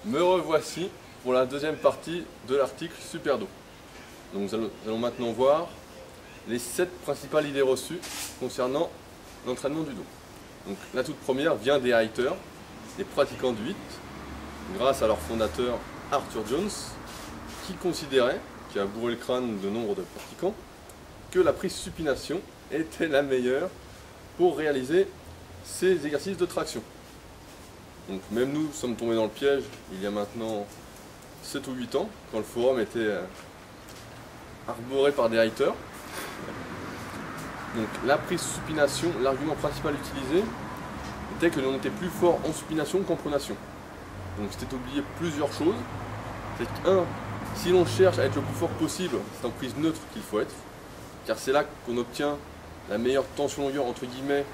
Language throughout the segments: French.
Me revoici pour la deuxième partie de l'article Superdo. Donc nous allons maintenant voir les 7 principales idées reçues concernant l'entraînement du dos. Donc la toute première vient des haters, des pratiquants du HIIT, grâce à leur fondateur Arthur Jones, qui considérait, qui a bourré le crâne de nombre de pratiquants, que la prise supination était la meilleure pour réaliser ces exercices de traction. Donc même nous sommes tombés dans le piège il y a maintenant 7 ou 8 ans, quand le forum était arboré par des haters. Donc la prise supination, l'argument principal utilisé était que l'on était plus fort en supination qu'en pronation. Donc c'était oublié plusieurs choses. C'est que si l'on cherche à être le plus fort possible, c'est en prise neutre qu'il faut être, car c'est là qu'on obtient la meilleure tension longueur entre guillemets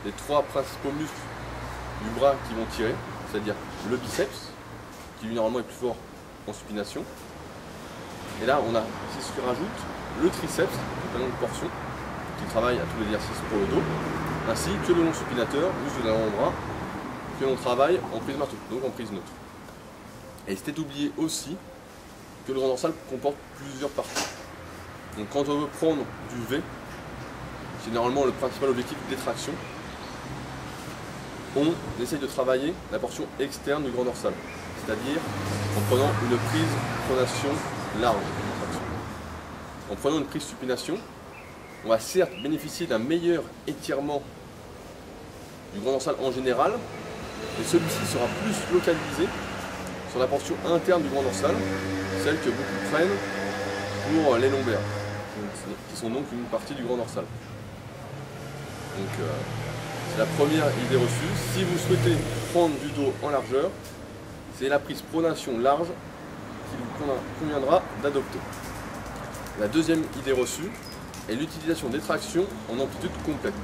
des 3 principaux muscles du bras qui vont tirer, c'est-à-dire le biceps, qui lui normalement est plus fort en supination. Et là on a, si se rajoute, le triceps, un nombre de portions, qui travaille à tous les exercices pour le dos, ainsi que le long supinateur, muscle de l'avant-bras, que l'on travaille en prise marteau, donc en prise neutre. Et c'était oublié aussi que le grand dorsal comporte plusieurs parties. Donc quand on veut prendre du V, généralement le principal objectif des tractions, on essaye de travailler la portion externe du grand dorsal, c'est-à-dire en prenant une prise pronation large. En prenant une prise supination, on va certes bénéficier d'un meilleur étirement du grand dorsal en général, mais celui-ci sera plus localisé sur la portion interne du grand dorsal, celle que beaucoup prennent pour les lombaires, qui sont donc une partie du grand dorsal. Donc c'est la première idée reçue. Si vous souhaitez prendre du dos en largeur, c'est la prise pronation large qui vous conviendra d'adopter. La deuxième idée reçue est l'utilisation des tractions en amplitude complète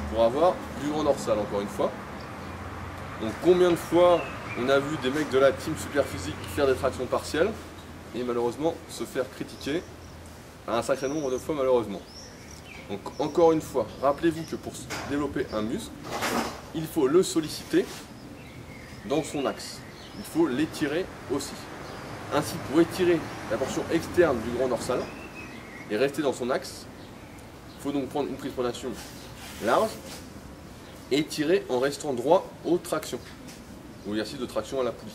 pour avoir du grand dorsal, encore une fois. Donc combien de fois on a vu des mecs de la team Superphysique faire des tractions partielles et malheureusement se faire critiquer un sacré nombre de fois malheureusement. Donc encore une fois, rappelez-vous que pour développer un muscle, il faut le solliciter dans son axe. Il faut l'étirer aussi. Ainsi, pour étirer la portion externe du grand dorsal et rester dans son axe, il faut donc prendre une prise pronation large et tirer en restant droit aux tractions, aux exercices de traction à la poulie.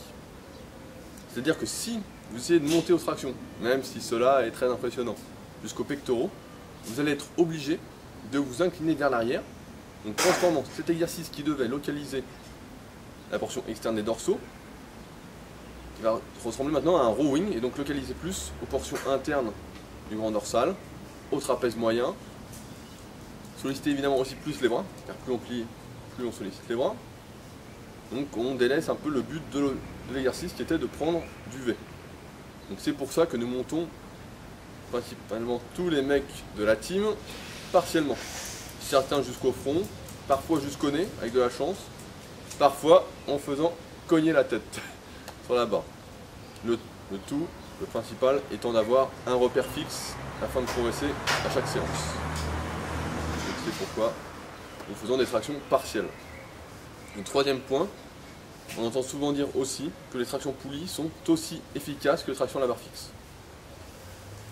C'est-à-dire que si vous essayez de monter aux tractions, même si cela est très impressionnant, jusqu'aux pectoraux, vous allez être obligé de vous incliner vers l'arrière, donc transformant cet exercice qui devait localiser la portion externe des dorsaux, qui va ressembler maintenant à un rowing, et donc localiser plus aux portions internes du grand dorsal, au trapèze moyen. Solliciter évidemment aussi plus les bras, car plus on plie, plus on sollicite les bras. Donc on délaisse un peu le but de l'exercice qui était de prendre du V. Donc c'est pour ça que nous montons principalement tous les mecs de la team partiellement. Certains jusqu'au front, parfois jusqu'au nez avec de la chance, parfois en faisant cogner la tête sur la barre. Le tout, le principal étant d'avoir un repère fixe afin de progresser à chaque séance. C'est pourquoi nous faisons des tractions partielles. Le troisième point, on entend souvent dire aussi que les tractions poulies sont aussi efficaces que les tractions à la barre fixe.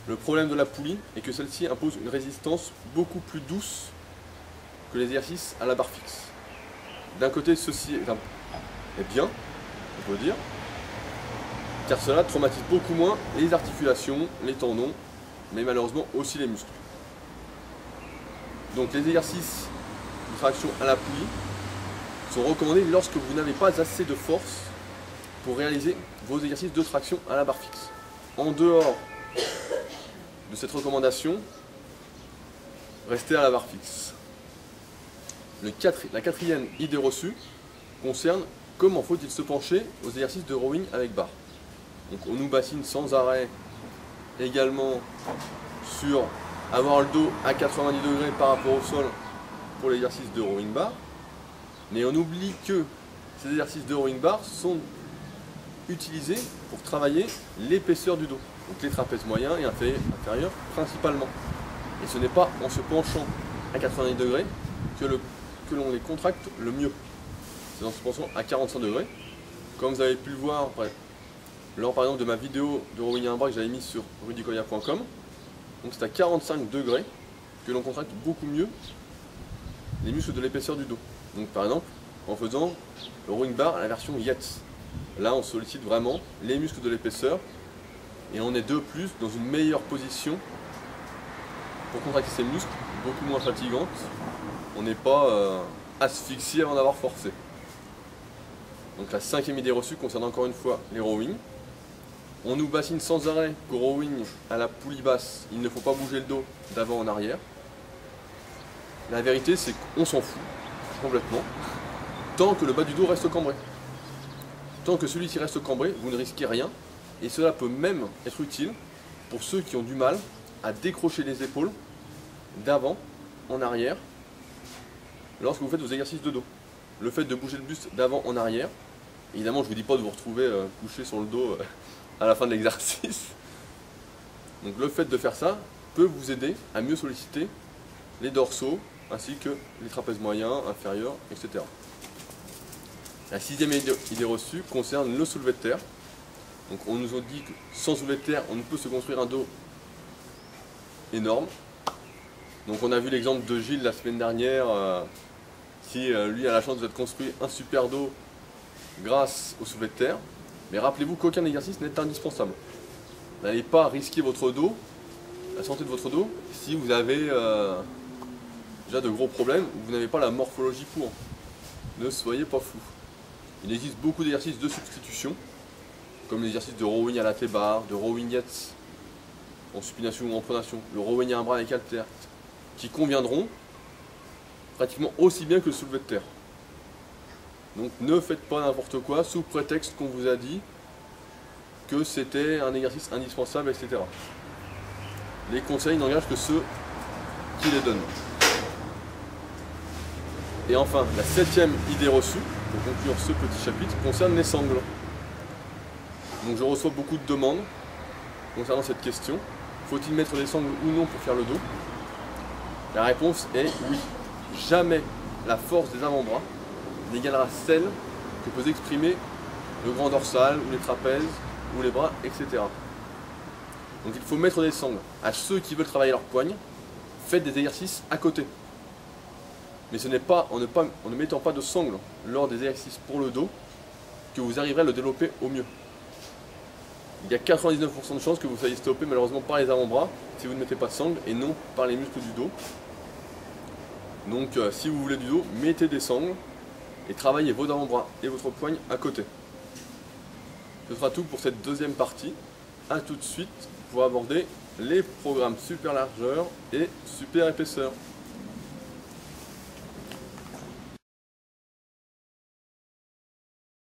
Le problème de la poulie est que celle-ci impose une résistance beaucoup plus douce que les exercices à la barre fixe. D'un côté, ceci est bien, on peut dire, car cela traumatise beaucoup moins les articulations, les tendons, mais malheureusement aussi les muscles. Donc les exercices de traction à la poulie sont recommandés lorsque vous n'avez pas assez de force pour réaliser vos exercices de traction à la barre fixe. En dehors de cette recommandation, restez à la barre fixe. La quatrième idée reçue concerne comment faut-il se pencher aux exercices de rowing avec barre. Donc on nous bassine sans arrêt également sur avoir le dos à 90 degrés par rapport au sol pour l'exercice de rowing bar, mais on oublie que ces exercices de rowing bar sont utilisés pour travailler l'épaisseur du dos, donc les trapèzes moyens et inférieurs principalement. Et ce n'est pas en se penchant à 90 degrés que l'on les contracte le mieux. C'est en se penchant à 45 degrés, comme vous avez pu le voir lors par exemple de ma vidéo de rowing à un bras que j'avais mis sur rudicoya.com. Donc c'est à 45 degrés que l'on contracte beaucoup mieux les muscles de l'épaisseur du dos. Donc par exemple en faisant le rowing bar à la version Yates. Là on sollicite vraiment les muscles de l'épaisseur et on est de plus dans une meilleure position pour contracter ces muscles, beaucoup moins fatigante. On n'est pas asphyxié avant d'avoir forcé. Donc la cinquième idée reçue concerne encore une fois les rowing. On nous bassine sans arrêt qu'au rowing à la poulie basse, il ne faut pas bouger le dos d'avant en arrière. La vérité c'est qu'on s'en fout complètement, tant que le bas du dos reste cambré. Tant que celui-ci reste cambré, vous ne risquez rien, et cela peut même être utile pour ceux qui ont du mal à décrocher les épaules d'avant en arrière lorsque vous faites vos exercices de dos. Le fait de bouger le buste d'avant en arrière, évidemment je ne vous dis pas de vous retrouver couché sur le dos à la fin de l'exercice. Donc le fait de faire ça peut vous aider à mieux solliciter les dorsaux ainsi que les trapèzes moyens, inférieurs, etc. La sixième idée reçue concerne le soulevé de terre. Donc on nous a dit que sans soulevé de terre, on ne peut se construire un dos énorme. Donc on a vu l'exemple de Gilles la semaine dernière, qui lui a la chance de se construire un super dos grâce au soulevé de terre. Mais rappelez-vous qu'aucun exercice n'est indispensable. N'allez pas risquer votre dos, la santé de votre dos, si vous avez déjà de gros problèmes ou vous n'avez pas la morphologie pour. Ne soyez pas fous. Il existe beaucoup d'exercices de substitution, comme l'exercice de rowing à la T-bar, de rowing yates en supination ou en pronation, le rowing à un bras avec haltère, qui conviendront pratiquement aussi bien que le soulevé de terre. Donc ne faites pas n'importe quoi sous prétexte qu'on vous a dit que c'était un exercice indispensable, etc. Les conseils n'engagent que ceux qui les donnent. Et enfin, la septième idée reçue, pour conclure ce petit chapitre, concerne les sangles. Donc je reçois beaucoup de demandes concernant cette question. Faut-il mettre des sangles ou non pour faire le dos? La réponse est oui. Jamais la force des avant-bras n'égalera celle que peut exprimer le grand dorsal, ou les trapèzes, ou les bras, etc. Donc il faut mettre des sangles. À ceux qui veulent travailler leur poigne, faites des exercices à côté. Mais ce n'est pas en ne mettant pas de sangles lors des exercices pour le dos que vous arriverez à le développer au mieux. Il y a 99% de chances que vous soyez stoppé malheureusement par les avant-bras si vous ne mettez pas de sangles et non par les muscles du dos. Donc si vous voulez du dos, mettez des sangles et travaillez vos avant-bras et votre poigne à côté. Ce sera tout pour cette deuxième partie. A tout de suite pour aborder les programmes super largeur et super épaisseur.